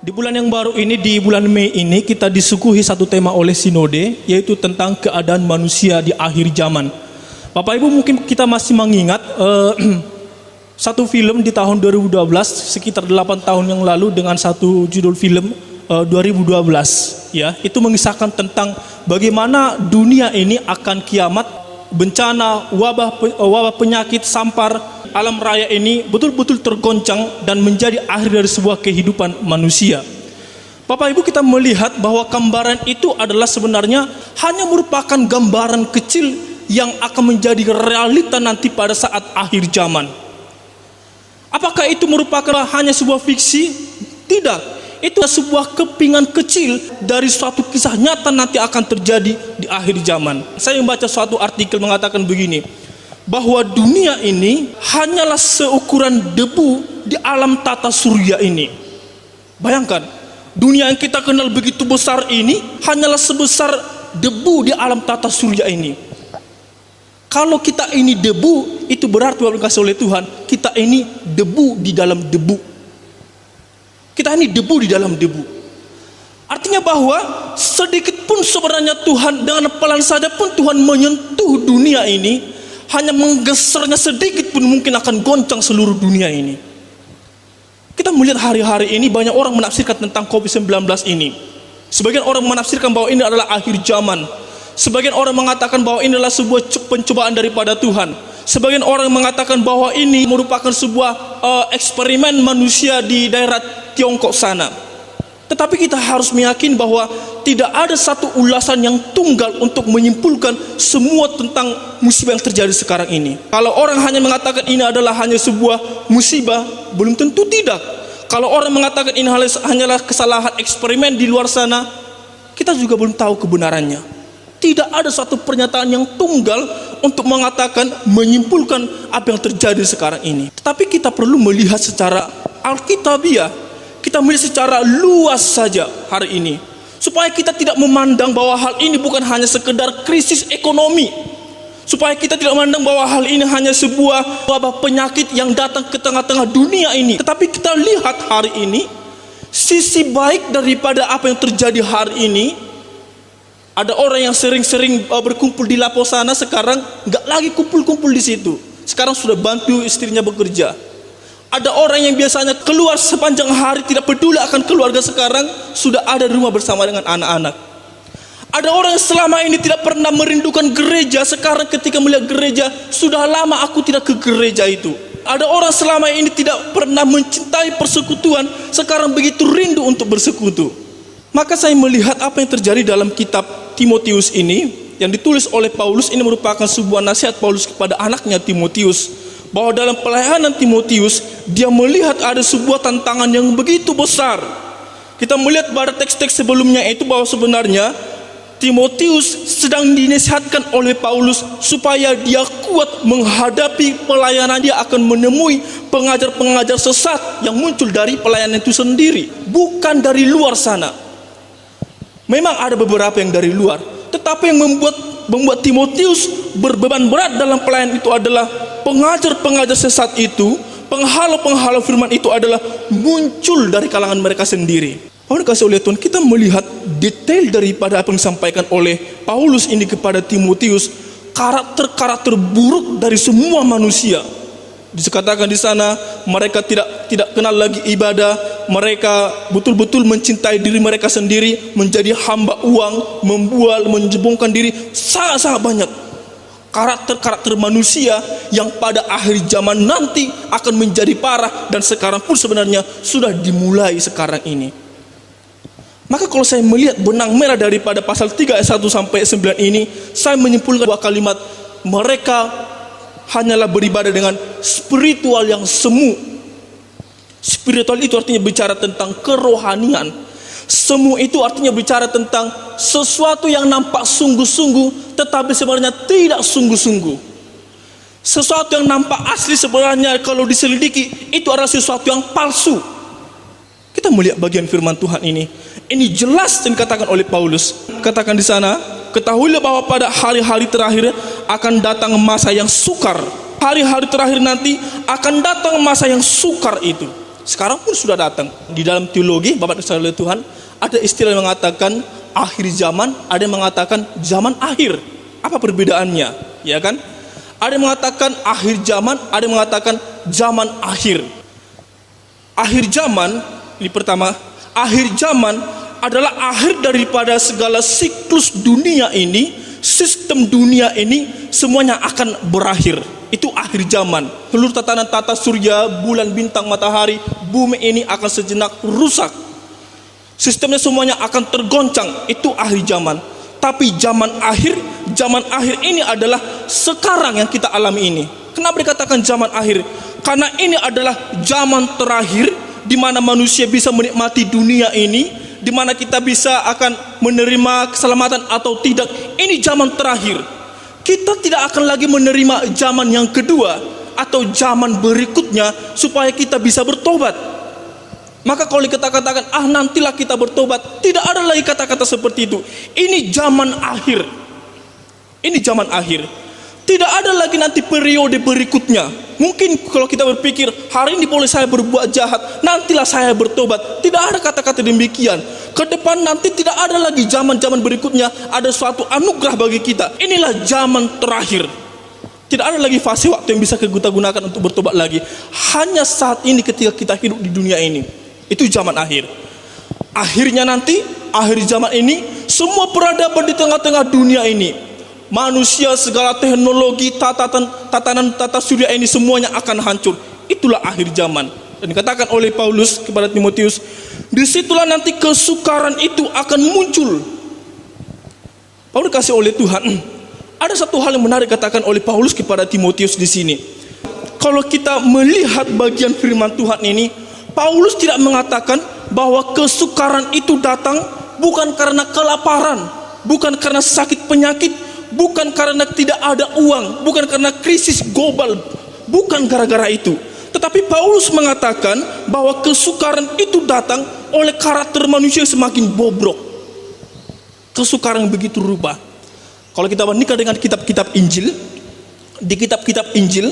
Di bulan yang baru ini, di bulan Mei ini, kita disuguhi satu tema oleh Sinode, yaitu tentang keadaan manusia di akhir zaman. Bapak Ibu, mungkin kita masih mengingat satu film di tahun 2012, sekitar 8 tahun yang lalu, dengan satu judul film 2012. Ya, itu mengisahkan tentang bagaimana dunia ini akan kiamat, bencana, wabah penyakit, sampar, alam raya ini betul-betul tergoncang dan menjadi akhir dari sebuah kehidupan manusia. Bapak Ibu, kita melihat bahwa gambaran itu adalah sebenarnya hanya merupakan gambaran kecil yang akan menjadi realita nanti pada saat akhir zaman. Apakah itu merupakan hanya sebuah fiksi? Tidak. Itu sebuah kepingan kecil dari suatu kisah nyata nanti akan terjadi di akhir zaman. Saya membaca suatu artikel mengatakan begini, bahwa dunia ini hanyalah seukuran debu di alam tata surya ini. Bayangkan, dunia yang kita kenal begitu besar ini hanyalah sebesar debu di alam tata surya ini. Kalau kita ini debu, itu berarti Bapak dikasih oleh Tuhan, kita ini debu di dalam debu. Kita ini debu di dalam debu. Artinya bahwa sedikit pun sebenarnya Tuhan, dengan pelan saja pun Tuhan menyentuh dunia ini, hanya menggesernya sedikit pun mungkin akan goncang seluruh dunia ini. Kita melihat hari-hari ini banyak orang menafsirkan tentang COVID-19 ini. Sebagian orang menafsirkan bahwa ini adalah akhir zaman. Sebagian orang mengatakan bahwa ini adalah sebuah pencobaan daripada Tuhan. Sebagian orang mengatakan bahwa ini merupakan sebuah eksperimen manusia di daerah Tiongkok sana. Tetapi kita harus meyakini bahwa tidak ada satu ulasan yang tunggal untuk menyimpulkan semua tentang musibah yang terjadi sekarang ini. Kalau orang hanya mengatakan ini adalah hanya sebuah musibah, belum tentu tidak. Kalau orang mengatakan ini hanyalah kesalahan eksperimen di luar sana, kita juga belum tahu kebenarannya. Tidak ada satu pernyataan yang tunggal untuk mengatakan, menyimpulkan apa yang terjadi sekarang ini. Tetapi kita perlu melihat secara alkitabiah, kita melihat secara luas saja hari ini, supaya kita tidak memandang bahwa hal ini bukan hanya sekedar krisis ekonomi, supaya kita tidak memandang bahwa hal ini hanya sebuah wabah penyakit yang datang ke tengah-tengah dunia ini. Tetapi kita lihat hari ini sisi baik daripada apa yang terjadi hari ini. Ada orang yang sering-sering berkumpul di Lapo sana, sekarang nggak lagi kumpul-kumpul di situ. Sekarang sudah bantu istrinya bekerja. Ada orang yang biasanya keluar sepanjang hari tidak peduli akan keluarga, sekarang sudah ada di rumah bersama dengan anak-anak. Ada orang yang selama ini tidak pernah merindukan gereja, sekarang ketika melihat gereja, sudah lama aku tidak ke gereja itu. Ada orang selama ini tidak pernah mencintai persekutuan, sekarang begitu rindu untuk bersekutu. Maka saya melihat apa yang terjadi dalam kitab Timotius ini, yang ditulis oleh Paulus, ini merupakan sebuah nasihat Paulus kepada anaknya Timotius, bahwa dalam pelayanan Timotius, dia melihat ada sebuah tantangan yang begitu besar. Kita melihat pada teks-teks sebelumnya itu bahwa sebenarnya Timotius sedang dinasihatkan oleh Paulus supaya dia kuat menghadapi pelayanan. Dia akan menemui pengajar-pengajar sesat yang muncul dari pelayanan itu sendiri, bukan dari luar sana. Memang ada beberapa yang dari luar, tetapi yang membuat Timotius berbeban berat dalam pelayanan itu adalah pengajar-pengajar sesat itu, penghalau-penghalau firman itu adalah muncul dari kalangan mereka sendiri. Bapak dikasih oleh Tuhan, kita melihat detail daripada apa yang disampaikan oleh Paulus ini kepada Timotius, karakter-karakter buruk dari semua manusia. Dikatakan di sana, mereka tidak kenal lagi ibadah, mereka betul-betul mencintai diri mereka sendiri, menjadi hamba uang, membual, menjebongkan diri, sangat-sangat banyak karakter-karakter manusia yang pada akhir zaman nanti akan menjadi parah, dan sekarang pun sebenarnya sudah dimulai sekarang ini. Maka kalau saya melihat benang merah daripada pasal 3 ayat 1 sampai 9 ini, saya menyimpulkan dua kalimat, mereka hanyalah beribadah dengan spiritual yang semu. Spiritual itu artinya bicara tentang kerohanian. Semu itu artinya bicara tentang sesuatu yang nampak sungguh-sungguh, tetapi sebenarnya tidak sungguh-sungguh. Sesuatu yang nampak asli sebenarnya kalau diselidiki itu adalah sesuatu yang palsu. Kita melihat bagian firman Tuhan ini jelas dikatakan oleh Paulus. Katakan di sana, ketahuilah bahwa pada hari-hari terakhir akan datang masa yang sukar. Hari-hari terakhir nanti akan datang masa yang sukar itu. Sekarang pun sudah datang. Di dalam teologi, Bapak Ibu sekalian Tuhan, ada istilah yang mengatakan akhir zaman, ada yang mengatakan zaman akhir. Apa perbedaannya? Ya kan? Ada yang mengatakan akhir zaman, ada yang mengatakan zaman akhir. Akhir zaman, ini pertama, akhir zaman adalah akhir daripada segala siklus dunia ini, sistem dunia ini semuanya akan berakhir. Itu akhir zaman. Seluruh tatanan tata surya, bulan, bintang, matahari, bumi ini akan sejenak rusak. Sistemnya semuanya akan tergoncang. Itu akhir zaman. Tapi zaman akhir ini adalah sekarang yang kita alami ini. Kenapa dikatakan zaman akhir? Karena ini adalah zaman terakhir di mana manusia bisa menikmati dunia ini, di mana kita bisa akan menerima keselamatan atau tidak. Ini zaman terakhir. Kita tidak akan lagi menerima zaman yang kedua atau zaman berikutnya supaya kita bisa bertobat. Maka kalau kita katakan, nantilah kita bertobat, tidak ada lagi kata-kata seperti itu. Ini zaman akhir. Ini zaman akhir. Tidak ada lagi nanti periode berikutnya. Mungkin kalau kita berpikir, hari ini boleh saya berbuat jahat, nantilah saya bertobat. Tidak ada kata-kata demikian. Ke depan nanti tidak ada lagi zaman-zaman berikutnya. Ada suatu anugerah bagi kita. Inilah zaman terakhir. Tidak ada lagi fase waktu yang bisa kita gunakan untuk bertobat lagi. Hanya saat ini ketika kita hidup di dunia ini. Itu zaman akhir. Akhirnya nanti, akhir zaman ini, semua peradaban di tengah-tengah dunia ini, manusia, segala teknologi, tatanan tata surya ini semuanya akan hancur. Itulah akhir zaman. Dan dikatakan oleh Paulus kepada Timotius, disitulah nanti kesukaran itu akan muncul. Paulus kasih oleh Tuhan. Ada satu hal yang menarik katakan oleh Paulus kepada Timotius di sini. Kalau kita melihat bagian firman Tuhan ini, Paulus tidak mengatakan bahwa kesukaran itu datang bukan karena kelaparan, bukan karena sakit penyakit, bukan karena tidak ada uang, bukan karena krisis global, bukan gara-gara itu. Tetapi Paulus mengatakan bahwa kesukaran itu datang oleh karakter manusia yang semakin bobrok. Kesukaran yang begitu rupa. Kalau kita bandingkan dengan kitab-kitab Injil, di kitab-kitab Injil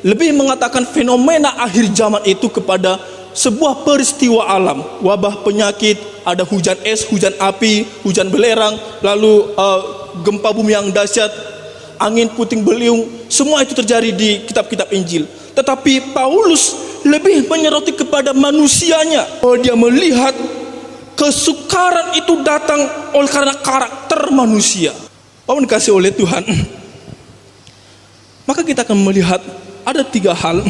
lebih mengatakan fenomena akhir zaman itu kepada sebuah peristiwa alam, wabah, penyakit, ada hujan es, hujan api, hujan belerang, lalu gempa bumi yang dahsyat, angin puting beliung, semua itu terjadi di kitab-kitab Injil. Tetapi Paulus lebih menyoroti kepada manusianya, bahwa dia melihat kesukaran itu datang oleh karena karakter manusia. Paulus dikasih oleh Tuhan. Maka kita akan melihat ada 3 hal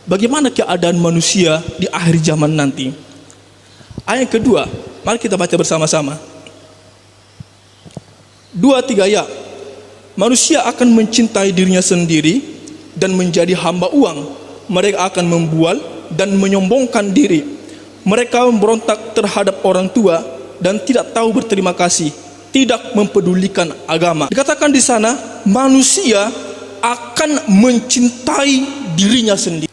bagaimana keadaan manusia di akhir zaman nanti. Ayat kedua, mari kita baca bersama-sama. 2-3 ya. Manusia akan mencintai dirinya sendiri dan menjadi hamba uang. Mereka akan membual dan menyombongkan diri. Mereka memberontak terhadap orang tua dan tidak tahu berterima kasih, tidak mempedulikan agama. Dikatakan di sana, manusia akan mencintai dirinya sendiri.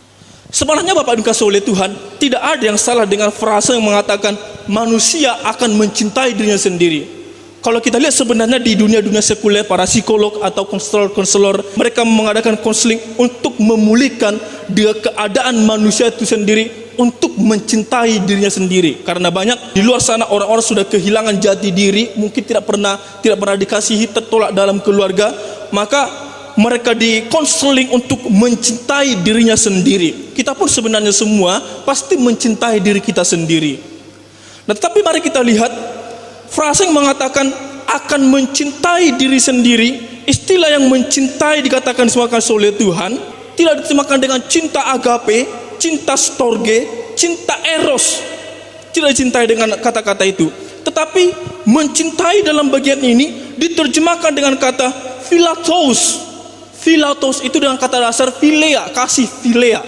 Sebenarnya Bapak dikasih oleh Tuhan, tidak ada yang salah dengan frasa yang mengatakan manusia akan mencintai dirinya sendiri. Kalau kita lihat sebenarnya di dunia-dunia sekuler, para psikolog atau konselor, mereka mengadakan konseling untuk memulihkan dia keadaan manusia itu sendiri untuk mencintai dirinya sendiri. Karena banyak di luar sana orang-orang sudah kehilangan jati diri, mungkin tidak pernah dikasihi, tertolak dalam keluarga, maka mereka dikonseling untuk mencintai dirinya sendiri. Kita pun sebenarnya semua pasti mencintai diri kita sendiri. Nah, tetapi mari kita lihat frasa yang mengatakan akan mencintai diri sendiri. Istilah yang mencintai dikatakan disemakan oleh Tuhan tidak disemakan dengan cinta agape, cinta storge, cinta eros. Tidak dicintai dengan kata-kata itu. Tetapi mencintai dalam bagian ini diterjemahkan dengan kata philatos. Philatos itu dengan kata dasar philea, kasih, philea.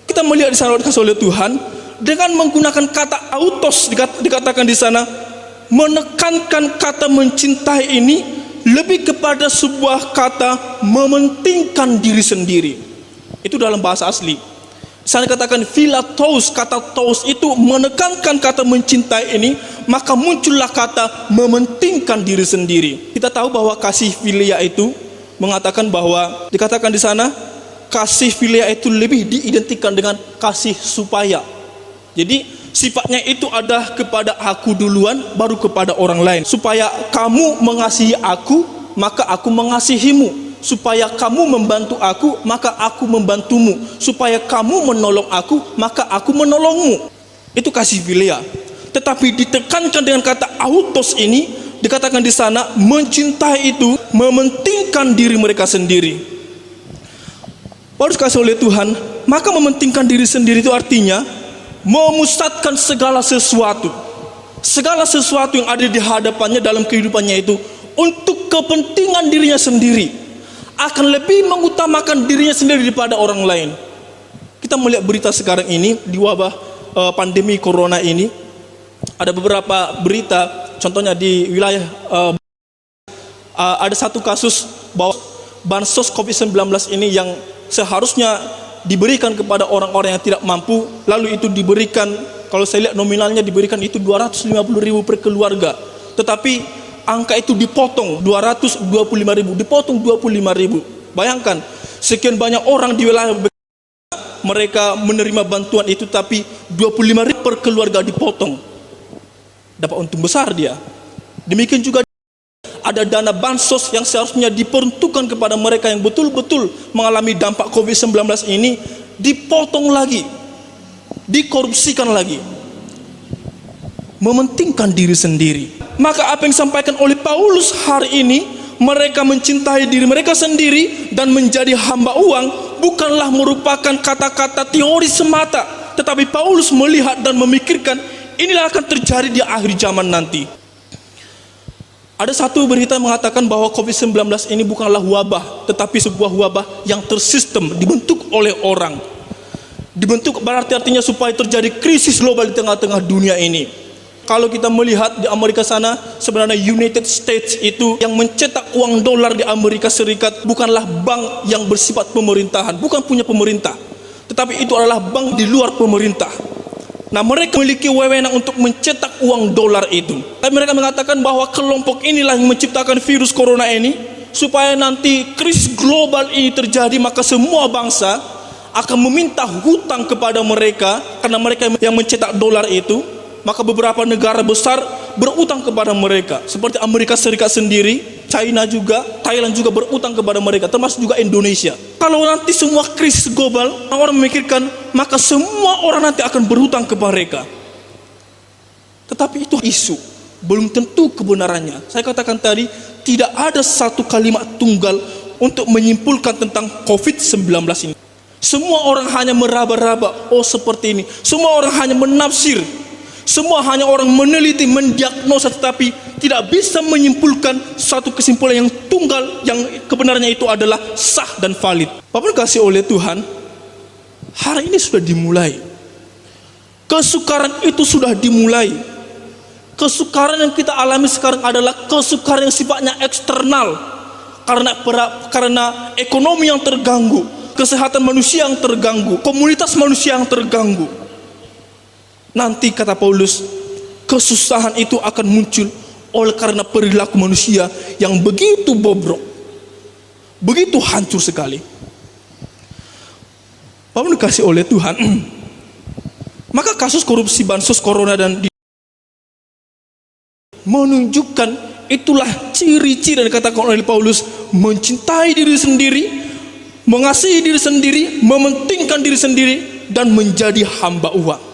Kita melihat di sana dikasih oleh Tuhan dengan menggunakan kata autos, dikatakan di sana menekankan kata mencintai ini lebih kepada sebuah kata mementingkan diri sendiri. Itu dalam bahasa asli. Di sana dikatakan philatos, kata tos itu menekankan kata mencintai ini, maka muncullah kata mementingkan diri sendiri. Kita tahu bahwa kasih philia itu mengatakan bahwa dikatakan di sana kasih filia itu lebih diidentikan dengan kasih supaya. Jadi sifatnya itu ada kepada aku duluan, baru kepada orang lain. Supaya kamu mengasihi aku, maka aku mengasihimu. Supaya kamu membantu aku, maka aku membantumu. Supaya kamu menolong aku, maka aku menolongmu. Itu kasih filia. Tetapi ditekankan dengan kata autos ini, dikatakan di sana mencintai itu mementingkan diri mereka sendiri. Paulus kasih oleh Tuhan, maka mementingkan diri sendiri itu artinya memusatkan segala sesuatu yang ada di hadapannya dalam kehidupannya itu untuk kepentingan dirinya sendiri, akan lebih mengutamakan dirinya sendiri daripada orang lain. Kita melihat berita sekarang ini di wabah pandemi corona ini, ada beberapa berita, contohnya di wilayah ada satu kasus bahwa bansos COVID-19 ini yang seharusnya diberikan kepada orang-orang yang tidak mampu, lalu itu diberikan, kalau saya lihat nominalnya diberikan itu 250.000 per keluarga, tetapi angka itu dipotong 225.000, dipotong 25.000. Bayangkan sekian banyak orang di wilayah mereka menerima bantuan itu, tapi 25.000 per keluarga dipotong, dapat untung besar dia. Demikian juga ada dana bansos yang seharusnya diperuntukkan kepada mereka yang betul-betul mengalami dampak COVID-19 ini, dipotong lagi, dikorupsikan lagi, mementingkan diri sendiri. Maka apa yang disampaikan oleh Paulus hari ini, mereka mencintai diri mereka sendiri dan menjadi hamba uang, bukanlah merupakan kata-kata teori semata, tetapi Paulus melihat dan memikirkan inilah akan terjadi di akhir zaman nanti. Ada satu berita mengatakan bahwa COVID-19 ini bukanlah wabah, tetapi sebuah wabah yang tersistem, dibentuk oleh orang. Dibentuk berarti artinya supaya terjadi krisis global di tengah-tengah dunia ini. Kalau kita melihat di Amerika sana, sebenarnya United States itu yang mencetak uang dolar di Amerika Serikat bukanlah bank yang bersifat pemerintahan, bukan punya pemerintah, tetapi itu adalah bank di luar pemerintah. Nah, mereka memiliki wewenang untuk mencetak uang dolar itu. Tapi mereka mengatakan bahwa kelompok inilah yang menciptakan virus corona ini, supaya nanti krisis global ini terjadi, maka semua bangsa akan meminta hutang kepada mereka, karena mereka yang mencetak dolar itu. Maka beberapa negara besar berutang kepada mereka, seperti Amerika Serikat sendiri, China juga, Thailand juga berutang kepada mereka, termasuk juga Indonesia. Kalau nanti semua krisis global, orang memikirkan, maka semua orang nanti akan berutang kepada mereka. Tetapi itu isu, belum tentu kebenarannya. Saya katakan tadi, tidak ada satu kalimat tunggal untuk menyimpulkan tentang COVID-19 ini. Semua orang hanya meraba-raba, oh seperti ini. Semua orang hanya menafsir. Semua hanya orang meneliti, mendiagnosa, tetapi tidak bisa menyimpulkan satu kesimpulan yang tunggal, yang kebenarannya itu adalah sah dan valid. Bapak dikasih oleh Tuhan, hari ini sudah dimulai. Kesukaran itu sudah dimulai. Kesukaran yang kita alami sekarang adalah kesukaran yang sifatnya eksternal, karena ekonomi yang terganggu, kesehatan manusia yang terganggu, komunitas manusia yang terganggu. Nanti kata Paulus, kesusahan itu akan muncul oleh karena perilaku manusia yang begitu bobrok, begitu hancur sekali. Bapak dikasih oleh Tuhan, maka kasus korupsi bansos corona dan menunjukkan itulah ciri-ciri yang dikatakan oleh Paulus, mencintai diri sendiri, mengasihi diri sendiri, mementingkan diri sendiri, dan menjadi hamba uang.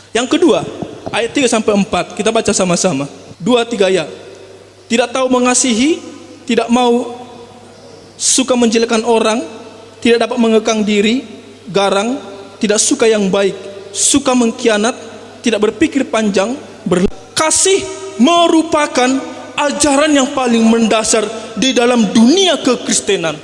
Yang kedua, ayat 3-4, kita baca sama-sama. 2-3 ayat. Tidak tahu mengasihi, tidak mau suka menjelekkan orang, tidak dapat mengekang diri, garang, tidak suka yang baik, suka mengkhianat, tidak berpikir panjang, kasih merupakan ajaran yang paling mendasar di dalam dunia kekristenan.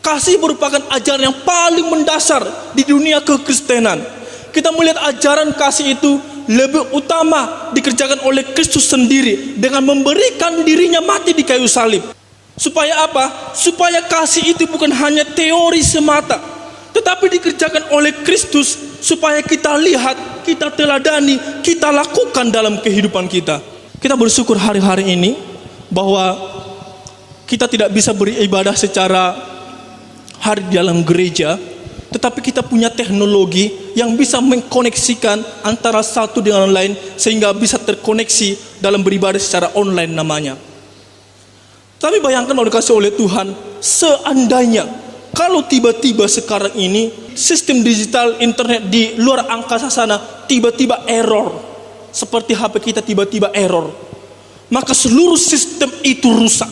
Kasih merupakan ajaran yang paling mendasar di dunia kekristenan. Kita melihat ajaran kasih itu lebih utama dikerjakan oleh Kristus sendiri dengan memberikan dirinya mati di kayu salib. Supaya apa? Supaya kasih itu bukan hanya teori semata, tetapi dikerjakan oleh Kristus supaya kita lihat, kita teladani, kita lakukan dalam kehidupan kita. Kita bersyukur hari-hari ini bahwa kita tidak bisa beribadah secara hari di dalam gereja, tetapi kita punya teknologi yang bisa mengkoneksikan antara satu dengan lain sehingga bisa terkoneksi dalam beribadah secara online namanya. Tapi bayangkan kalau dikasih oleh Tuhan, seandainya kalau tiba-tiba sekarang ini sistem digital internet di luar angkasa sana tiba-tiba error, seperti HP kita tiba-tiba error, maka seluruh sistem itu rusak.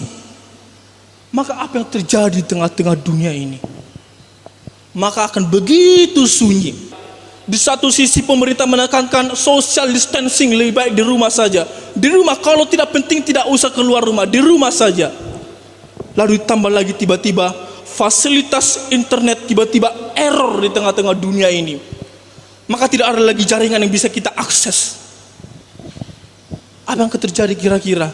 Maka apa yang terjadi di tengah-tengah dunia ini? Maka akan begitu sunyi. Di satu sisi pemerintah menekankan social distancing, lebih baik di rumah saja. Di rumah, kalau tidak penting tidak usah keluar rumah, di rumah saja. Lalu ditambah lagi tiba-tiba fasilitas internet tiba-tiba error di tengah-tengah dunia ini. Maka tidak ada lagi jaringan yang bisa kita akses. Apa yang akan terjadi kira-kira?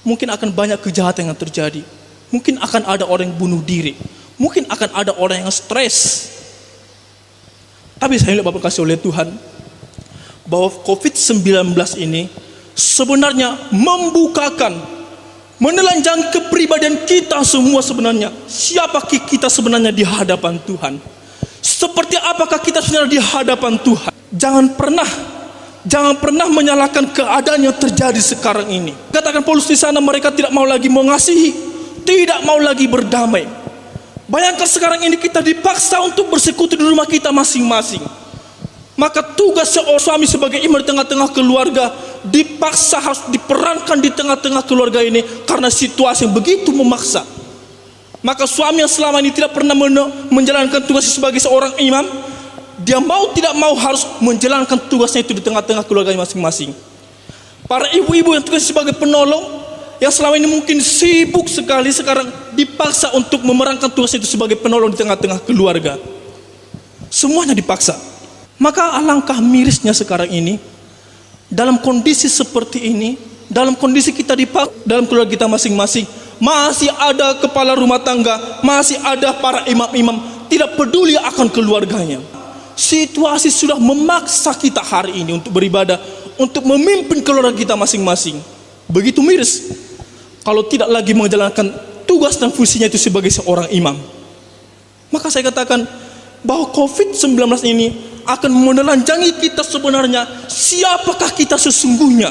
Mungkin akan banyak kejahatan yang terjadi. Mungkin akan ada orang yang bunuh diri. Mungkin akan ada orang yang stres. Tapi saya lihat Bapak kasih oleh Tuhan bahwa COVID-19 ini sebenarnya membukakan, menelanjangi kepribadian kita semua sebenarnya. Siapa kita sebenarnya di hadapan Tuhan? Seperti apakah kita sebenarnya di hadapan Tuhan? Jangan pernah menyalahkan keadaan yang terjadi sekarang ini. Katakan Paulus di sana, mereka tidak mau lagi mengasihi, tidak mau lagi berdamai. Bayangkan sekarang ini kita dipaksa untuk bersekutu di rumah kita masing-masing. Maka tugas seorang suami sebagai imam di tengah-tengah keluarga dipaksa harus diperankan di tengah-tengah keluarga ini karena situasi yang begitu memaksa. Maka suami yang selama ini tidak pernah menjalankan tugasnya sebagai seorang imam, dia mau tidak mau harus menjalankan tugasnya itu di tengah-tengah keluarga masing-masing. Para ibu-ibu yang tugas sebagai penolong, yang selama ini mungkin sibuk sekali, sekarang dipaksa untuk memerankan tugas itu sebagai penolong di tengah-tengah keluarga. Semuanya dipaksa. Maka alangkah mirisnya sekarang ini, dalam kondisi seperti ini, dalam kondisi kita dipaksa dalam keluarga kita masing-masing, masih ada kepala rumah tangga, masih ada para imam-imam tidak peduli akan keluarganya. Situasi sudah memaksa kita hari ini untuk beribadah, untuk memimpin keluarga kita masing-masing. Begitu miris kalau tidak lagi menjalankan tugas dan fungsinya itu sebagai seorang imam. Maka saya katakan bahwa COVID-19 ini akan menelanjangi kita sebenarnya. Siapakah kita sesungguhnya?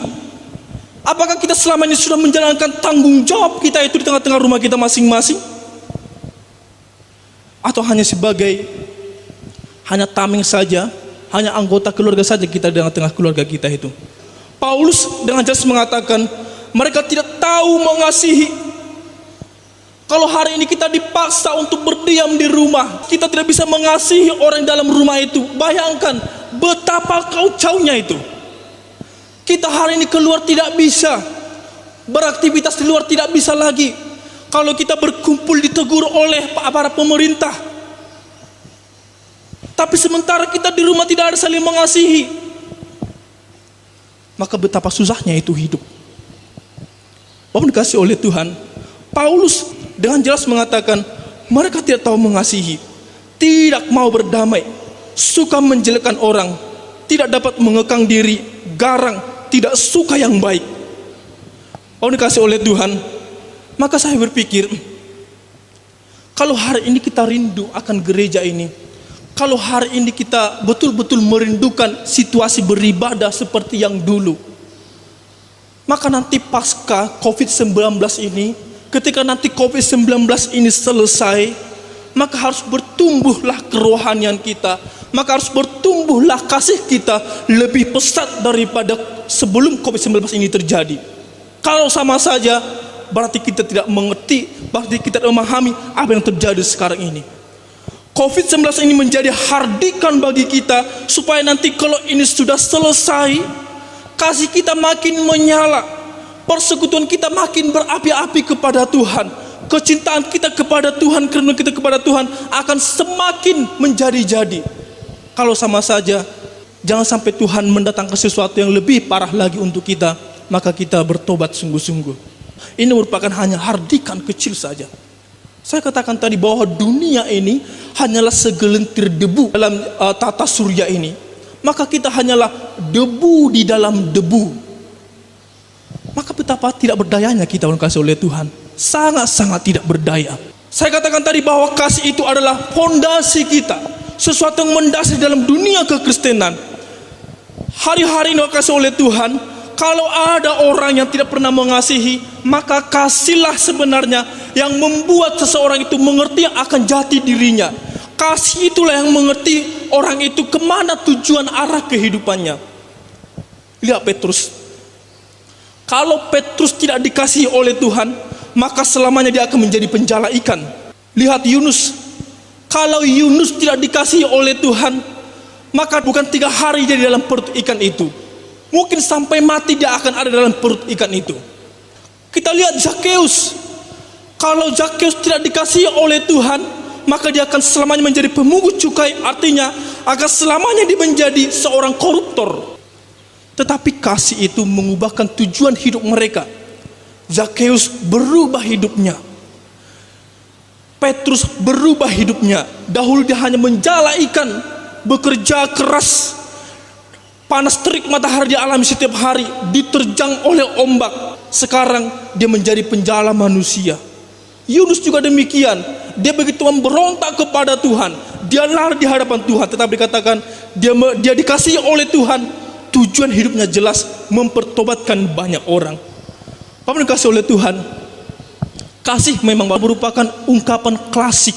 Apakah kita selama ini sudah menjalankan tanggung jawab kita itu di tengah-tengah rumah kita masing-masing? Atau hanya tameng saja, hanya anggota keluarga saja kita di tengah-tengah keluarga kita itu? Paulus dengan jelas mengatakan mereka tidak tahu mengasihi. Kalau hari ini kita dipaksa untuk berdiam di rumah, kita tidak bisa mengasihi orang dalam rumah itu. Bayangkan betapa kacaunya itu. Kita hari ini keluar tidak bisa, beraktivitas di luar tidak bisa lagi. Kalau kita berkumpul ditegur oleh para pemerintah. Tapi sementara kita di rumah tidak ada saling mengasihi. Maka betapa susahnya itu hidup. Bapak dikasih oleh Tuhan, Paulus dengan jelas mengatakan mereka tidak tahu mengasihi, tidak mau berdamai, suka menjelekkan orang, tidak dapat mengekang diri, garang, tidak suka yang baik. Bapak dikasih oleh Tuhan, maka saya berpikir kalau hari ini kita rindu akan gereja ini, kalau hari ini kita betul-betul merindukan situasi beribadah seperti yang dulu, maka nanti pasca COVID-19 ini, ketika nanti COVID-19 ini selesai, maka harus bertumbuhlah kerohanian kita, maka harus bertumbuhlah kasih kita lebih pesat daripada sebelum COVID-19 ini terjadi. Kalau sama saja, berarti kita tidak mengerti, berarti kita tidak memahami apa yang terjadi sekarang ini. COVID-19 ini menjadi hardikan bagi kita, supaya nanti kalau ini sudah selesai, kasih kita makin menyala, persekutuan kita makin berapi-api kepada Tuhan, kecintaan kita kepada Tuhan, karena kita kepada Tuhan akan semakin menjadi-jadi. Kalau sama saja, jangan sampai Tuhan mendatangkan sesuatu yang lebih parah lagi untuk kita, maka kita bertobat sungguh-sungguh. Ini merupakan hanya hardikan kecil saja. Saya katakan tadi bahwa dunia ini hanyalah segelintir debu dalam tata surya ini. Maka kita hanyalah debu di dalam debu. Maka betapa tidak berdayanya kita kasih oleh Tuhan. Sangat-sangat tidak berdaya. Saya katakan tadi bahwa kasih itu adalah fondasi kita, sesuatu yang mendasar dalam dunia kekristenan. Hari-hari ini kasih oleh Tuhan, kalau ada orang yang tidak pernah mengasihi, maka kasihlah sebenarnya yang membuat seseorang itu mengerti akan jati dirinya. Kasih itulah yang mengerti orang itu kemana tujuan arah kehidupannya. Lihat Petrus. Kalau Petrus tidak dikasihi oleh Tuhan, maka selamanya dia akan menjadi penjala ikan. Lihat Yunus. Kalau Yunus tidak dikasihi oleh Tuhan, maka bukan 3 hari dia di dalam perut ikan itu. Mungkin sampai mati dia akan ada dalam perut ikan itu. Kita lihat Zakheus. Kalau Zakheus tidak dikasihi oleh Tuhan, maka dia akan selamanya menjadi pemungut cukai. Artinya akan selamanya dia menjadi seorang koruptor. Tetapi kasih itu mengubahkan tujuan hidup mereka. Zakheus berubah hidupnya. Petrus berubah hidupnya. Dahulu dia hanya menjala ikan, bekerja keras, panas terik matahari dialami setiap hari, diterjang oleh ombak. Sekarang dia menjadi penjala manusia. Yunus juga demikian. Dia begitu memberontak kepada Tuhan, dia lari di hadapan Tuhan, tetapi dikatakan dia dikasihi oleh Tuhan. Tujuan hidupnya jelas, mempertobatkan banyak orang. Apa yang dikasih oleh Tuhan? Kasih memang merupakan ungkapan klasik.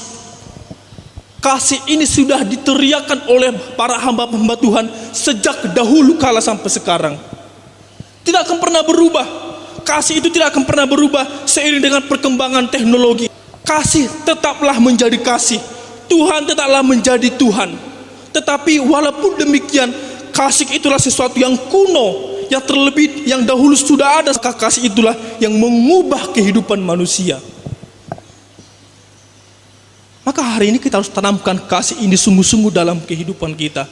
Kasih ini sudah diteriakan oleh para hamba-hamba Tuhan sejak dahulu kala sampai sekarang. Tidak akan pernah berubah. Kasih itu tidak akan pernah berubah seiring dengan perkembangan teknologi. Kasih tetaplah menjadi kasih. Tuhan tetaplah menjadi Tuhan. Tetapi walaupun demikian, kasih itulah sesuatu yang kuno, yang terlebih yang dahulu sudah ada. Kasih itulah yang mengubah kehidupan manusia. Maka hari ini kita harus tanamkan kasih ini sungguh-sungguh dalam kehidupan kita.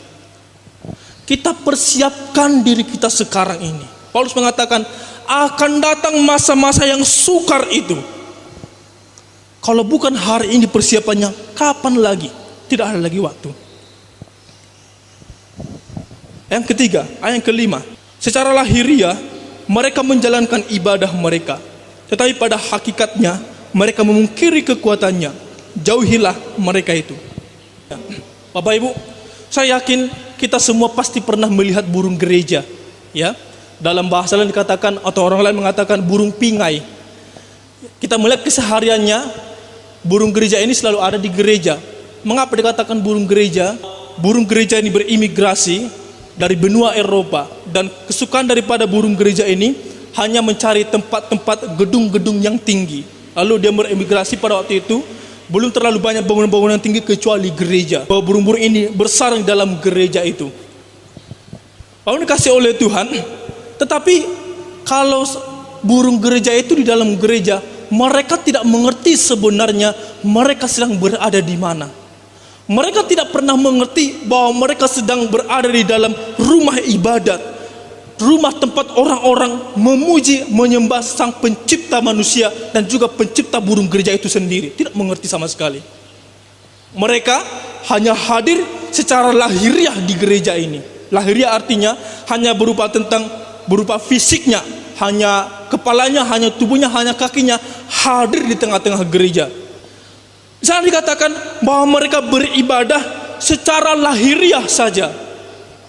Kita persiapkan diri kita sekarang ini. Paulus mengatakan akan datang masa-masa yang sukar itu. Kalau bukan hari ini persiapannya, kapan lagi? Tidak ada lagi waktu. Yang ketiga, ayat yang kelima. Secara lahiriah, mereka menjalankan ibadah mereka. Tetapi pada hakikatnya, mereka memungkiri kekuatannya. Jauhilah mereka itu. Bapak Ibu, saya yakin kita semua pasti pernah melihat burung gereja. Ya, dalam bahasa lain dikatakan, atau orang lain mengatakan burung pingai. Kita melihat kesehariannya, burung gereja ini selalu ada di gereja. Mengapa dikatakan burung gereja? Burung gereja ini berimigrasi dari benua Eropa, dan kesukaan daripada burung gereja ini hanya mencari tempat-tempat gedung-gedung yang tinggi. Lalu dia berimigrasi pada waktu itu, belum terlalu banyak bangunan-bangunan tinggi kecuali gereja. Bahwa burung-burung ini bersarang dalam gereja itu. Lalu dikasih oleh Tuhan. Tetapi kalau burung gereja itu di dalam gereja, mereka tidak mengerti sebenarnya mereka sedang berada di mana. Mereka tidak pernah mengerti bahwa mereka sedang berada di dalam rumah ibadat, rumah tempat orang-orang memuji, menyembah sang pencipta manusia dan juga pencipta burung gereja itu sendiri. Tidak mengerti sama sekali. Mereka hanya hadir secara lahiriah di gereja ini. Lahiriah artinya hanya berupa fisiknya, hanya kepalanya, hanya tubuhnya, hanya kakinya hadir di tengah-tengah gereja. Jangan dikatakan bahwa mereka beribadah secara lahiriah saja.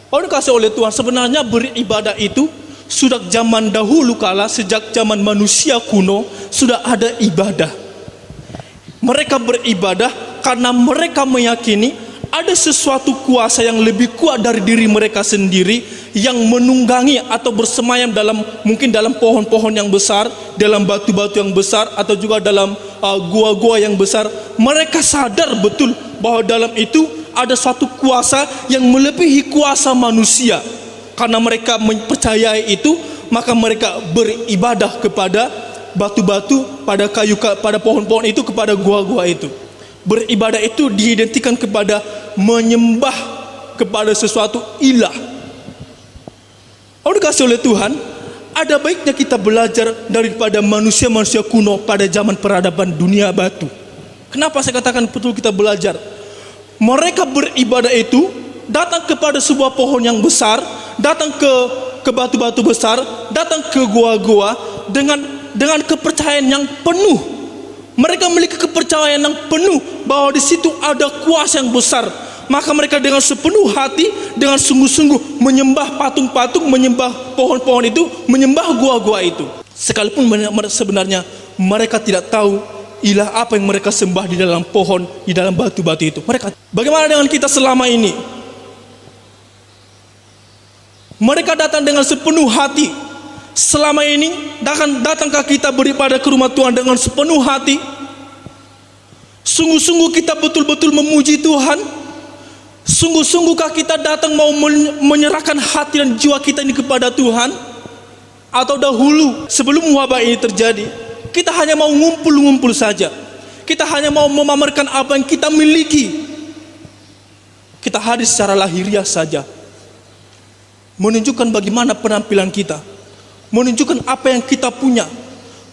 Kalau dikasih oleh Tuhan, sebenarnya beribadah itu sudah zaman dahulu kala, sejak zaman manusia kuno sudah ada ibadah. Mereka beribadah karena mereka meyakini ada sesuatu kuasa yang lebih kuat dari diri mereka sendiri yang menunggangi atau bersemayam mungkin dalam pohon-pohon yang besar, dalam batu-batu yang besar, atau juga dalam gua-gua yang besar. Mereka sadar betul bahwa dalam itu ada suatu kuasa yang melebihi kuasa manusia. Karena mereka mempercayai itu, maka mereka beribadah kepada batu-batu, pada kayu, pada pohon-pohon itu, kepada gua-gua itu. Beribadah itu diidentikan kepada menyembah kepada sesuatu ilah. Kalau dikasih oleh Tuhan, ada baiknya kita belajar daripada manusia-manusia kuno pada zaman peradaban dunia batu. Kenapa saya katakan betul kita belajar? Mereka beribadah itu datang kepada sebuah pohon yang besar, datang ke batu-batu besar, datang ke gua-gua dengan kepercayaan yang penuh Mereka memiliki kepercayaan yang penuh bahwa di situ ada kuasa yang besar. Maka mereka dengan sepenuh hati, dengan sungguh-sungguh menyembah patung-patung, menyembah pohon-pohon itu, menyembah gua-gua itu. Sekalipun sebenarnya mereka tidak tahu ilah apa yang mereka sembah di dalam pohon, di dalam batu-batu itu. Bagaimana dengan kita selama ini? Mereka datang dengan sepenuh hati. Selama ini datangkah kita beribadah ke rumah Tuhan dengan sepenuh hati? Sungguh-sungguh kita betul-betul memuji Tuhan? Sungguh-sungguhkah kita datang mau menyerahkan hati dan jiwa kita ini kepada Tuhan? Atau dahulu sebelum wabah ini terjadi, kita hanya mau ngumpul-ngumpul saja. Kita hanya mau memamerkan apa yang kita miliki. Kita hadir secara lahiriah saja, menunjukkan bagaimana penampilan kita, menunjukkan apa yang kita punya,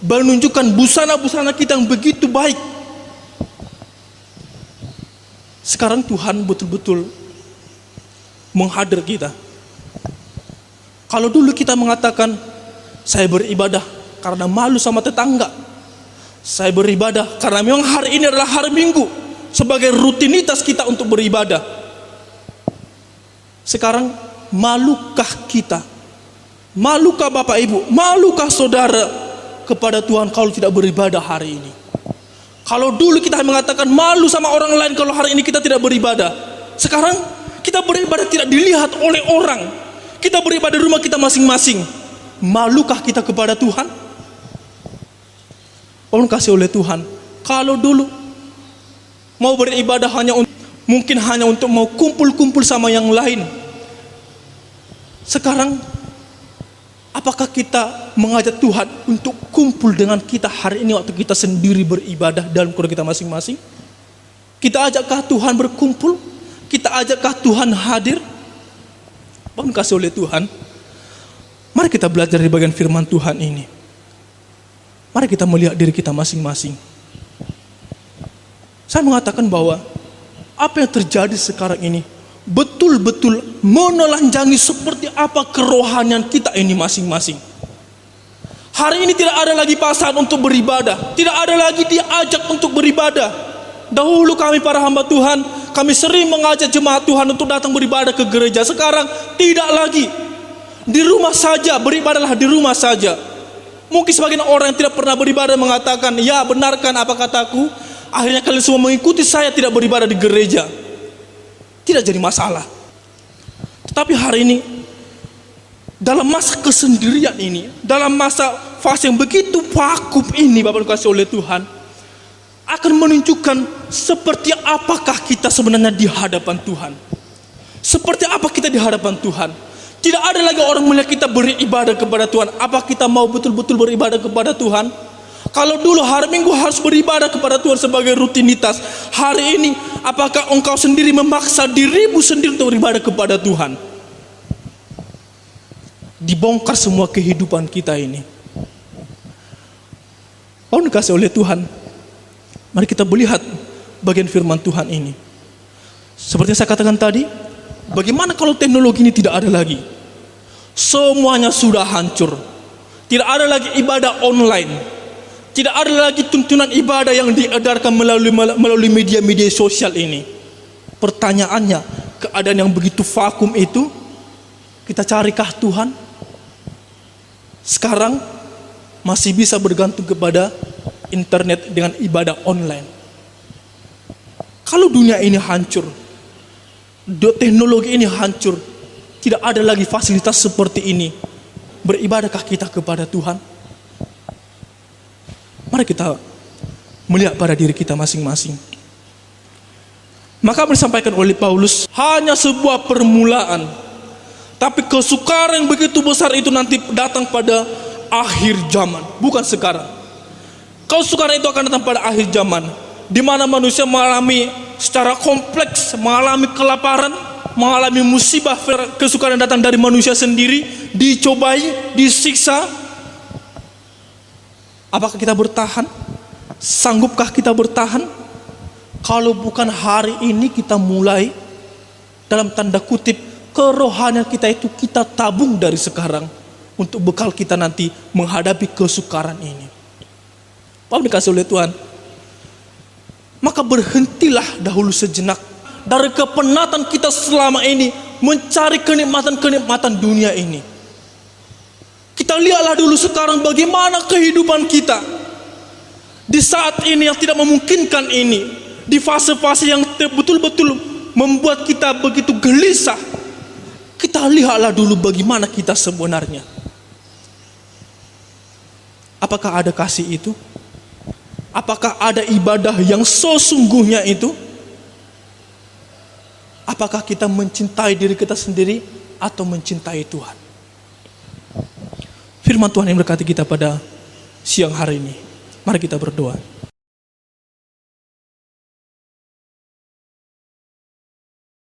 menunjukkan busana-busana kita yang begitu baik. Sekarang Tuhan betul-betul menghadir kita. Kalau dulu kita mengatakan, saya beribadah karena malu sama tetangga, saya beribadah karena memang hari ini adalah hari Minggu, sebagai rutinitas kita untuk beribadah. Sekarang malukah kita? Malukah Bapak Ibu? Malukah saudara kepada Tuhan kalau tidak beribadah hari ini? Kalau dulu kita mengatakan malu sama orang lain kalau hari ini kita tidak beribadah. Sekarang kita beribadah tidak dilihat oleh orang. Kita beribadah di rumah kita masing-masing. Malukah kita kepada Tuhan? Mohon kasih oleh Tuhan. Kalau dulu mau beribadah mungkin hanya untuk mau kumpul-kumpul sama yang lain. Sekarang apakah kita mengajak Tuhan untuk kumpul dengan kita hari ini waktu kita sendiri beribadah dalam keluarga kita masing-masing? Kita ajakkah Tuhan berkumpul? Kita ajakkah Tuhan hadir? Mohon kasih oleh Tuhan. Mari kita belajar dari bagian firman Tuhan ini. Mari kita melihat diri kita masing-masing. Saya mengatakan bahwa apa yang terjadi sekarang ini betul-betul menelanjangi seperti apa kerohanian kita ini masing-masing. Hari ini tidak ada lagi pasangan untuk beribadah, tidak ada lagi diajak untuk beribadah. Dahulu kami para hamba Tuhan, kami sering mengajak jemaat Tuhan untuk datang beribadah ke gereja. Sekarang tidak lagi. Di rumah saja, beribadahlah di rumah saja. Mungkin sebagian orang yang tidak pernah beribadah mengatakan, ya benarkan apa kataku? Akhirnya kalian semua mengikuti saya tidak beribadah di gereja. Tidak jadi masalah. Tetapi hari ini, dalam masa kesendirian ini, dalam masa fase yang begitu vakum ini, Bapak dikasih oleh Tuhan, akan menunjukkan seperti apakah kita sebenarnya di hadapan Tuhan. Seperti apa kita di hadapan Tuhan. Tidak ada lagi orang melihat kita beribadah kepada Tuhan. Apa kita mau betul-betul beribadah kepada Tuhan? Kalau dulu hari Minggu harus beribadah kepada Tuhan sebagai rutinitas, hari ini apakah engkau sendiri memaksa dirimu sendiri untuk beribadah kepada Tuhan? Dibongkar semua kehidupan kita ini. Mohon dikasih oleh Tuhan. Mari kita melihat bagian firman Tuhan ini. Seperti yang saya katakan tadi, bagaimana kalau teknologi ini tidak ada lagi? Semuanya sudah hancur. Tidak ada lagi ibadah online. Tidak ada lagi tuntunan ibadah yang diedarkan melalui media-media sosial ini. Pertanyaannya, keadaan yang begitu vakum itu, kita carikah Tuhan? Sekarang masih bisa bergantung kepada internet dengan ibadah online. Kalau dunia ini hancur, teknologi ini hancur, tidak ada lagi fasilitas seperti ini, beribadahkah kita kepada Tuhan? Mari kita melihat pada diri kita masing-masing. Maka disampaikan oleh Paulus, hanya sebuah permulaan, tapi kesukaran yang begitu besar itu nanti datang pada akhir zaman, bukan sekarang. Kesukaran itu akan datang pada akhir zaman, di mana manusia mengalami secara kompleks, mengalami kelaparan, mengalami musibah, kesukaran datang dari manusia sendiri, dicobai, disiksa. Apakah kita bertahan? Sanggupkah kita bertahan? Kalau bukan hari ini kita mulai, dalam tanda kutip, kerohanian kita itu kita tabung dari sekarang untuk bekal kita nanti menghadapi kesukaran ini. Pak dikasih oleh Tuhan, maka berhentilah dahulu sejenak dari kepenatan kita selama ini mencari kenikmatan-kenikmatan dunia ini. Kita lihatlah dulu sekarang bagaimana kehidupan kita di saat ini yang tidak memungkinkan ini, di fase-fase yang betul-betul membuat kita begitu gelisah. Kita lihatlah dulu bagaimana kita sebenarnya. Apakah ada kasih itu? Apakah ada ibadah yang sesungguhnya itu? Apakah kita mencintai diri kita sendiri atau mencintai Tuhan? Firman Tuhan yang berkati kita pada siang hari ini. Mari kita berdoa.